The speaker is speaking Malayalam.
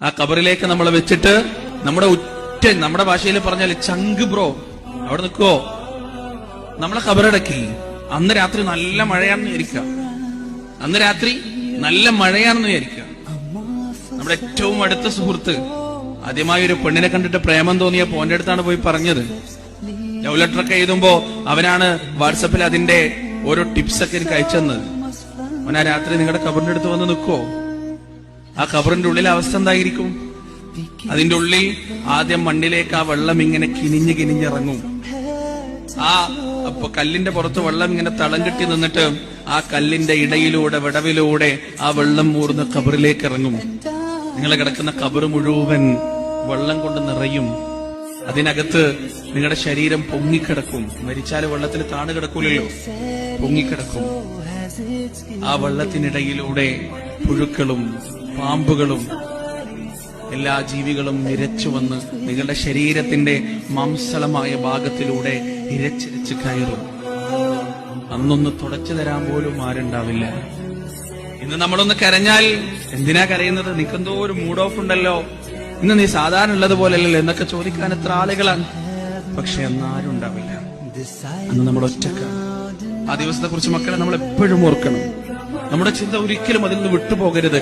ആ ഖബറിലേക്ക് നമ്മളെ വെച്ചിട്ട് നമ്മുടെ ഭാഷയിൽ പറഞ്ഞാൽ ചങ്ക് ബ്രോ അവിടെ നിൽക്കുവോ, നമ്മളെ ഖബറടക്കി. അന്ന് രാത്രി നല്ല മഴയാണെന്ന് വിചാരിക്കുക, അന്ന് രാത്രി നല്ല മഴയാണെന്ന് വിചാരിക്കുക. നമ്മുടെ ഏറ്റവും അടുത്ത സുഹൃത്ത് ആദ്യമായി ഒരു പെണ്ണിനെ കണ്ടിട്ട് പ്രേമം തോന്നിയപ്പോ ഓന്റെ അടുത്താണ് പോയി പറഞ്ഞത്. ലവ് ലെറ്റർ ഒക്കെ എഴുതുമ്പോ അവനാണ് വാട്സപ്പിൽ അതിന്റെ ഓരോ ടിപ്സ് ഒക്കെ എനിക്ക് അയച്ചെന്നത്. അവൻ ആ രാത്രി നിങ്ങളുടെ ഖബറിന്റെ അടുത്ത് വന്ന് നിൽക്കുവോ? ആ ഖബറിന്റെ ഉള്ളിലെ അവസ്ഥ എന്തായിരിക്കും? അതിന്റെ ഉള്ളിൽ ആദ്യം മണ്ണിലേക്ക് ആ വെള്ളം ഇങ്ങനെ കിനിഞ്ഞിറങ്ങും. അപ്പൊ കല്ലിന്റെ പുറത്ത് വെള്ളം ഇങ്ങനെ തളം കെട്ടി നിന്നിട്ട് ആ കല്ലിന്റെ ഇടയിലൂടെ വിടവിലൂടെ ആ വെള്ളം മൂർന്ന് ഖബറിലേക്ക് ഇറങ്ങും. നിങ്ങൾ കിടക്കുന്ന ഖബർ മുഴുവൻ വെള്ളം കൊണ്ട് നിറയും. അതിനകത്ത് നിങ്ങളുടെ ശരീരം പൊങ്ങിക്കിടക്കും. മരിച്ചാൽ വെള്ളത്തിൽ താണു കിടക്കൂലല്ലോ, പൊങ്ങിക്കിടക്കും. ആ വെള്ളത്തിനിടയിലൂടെ പുഴുക്കളും പാമ്പുകളും എല്ലാ ജീവികളും ഇരച്ചു വന്ന് നിങ്ങളുടെ ശരീരത്തിന്റെ മാംസളമായ ഭാഗത്തിലൂടെ ഇരച്ചിരച്ച് കയറും. അന്നൊന്ന് തുടച്ചു തരാൻ പോലും ആരുണ്ടാവില്ല. ഇന്ന് നമ്മളൊന്ന് കരഞ്ഞാൽ എന്തിനാ കരയുന്നത്, നിനക്കെന്തോ ഒരു മൂഡ് ഓഫ് ഉണ്ടല്ലോ, ഇന്ന് നീ സാധാരണ ഉള്ളതുപോലെയല്ലോ എന്നൊക്കെ ചോദിക്കാൻ എത്ര ആളുകളാണ്. പക്ഷെ അന്നാരും ഉണ്ടാവില്ല. അന്ന് നമ്മൾ ഒറ്റക്കാണ്. ആ ദിവസത്തെ കുറിച്ച് മക്കളെ നമ്മൾ എപ്പോഴും ഓർക്കണം. നമ്മുടെ ചിന്ത ഒരിക്കലും അതിൽ നിന്ന് വിട്ടുപോകരുത്.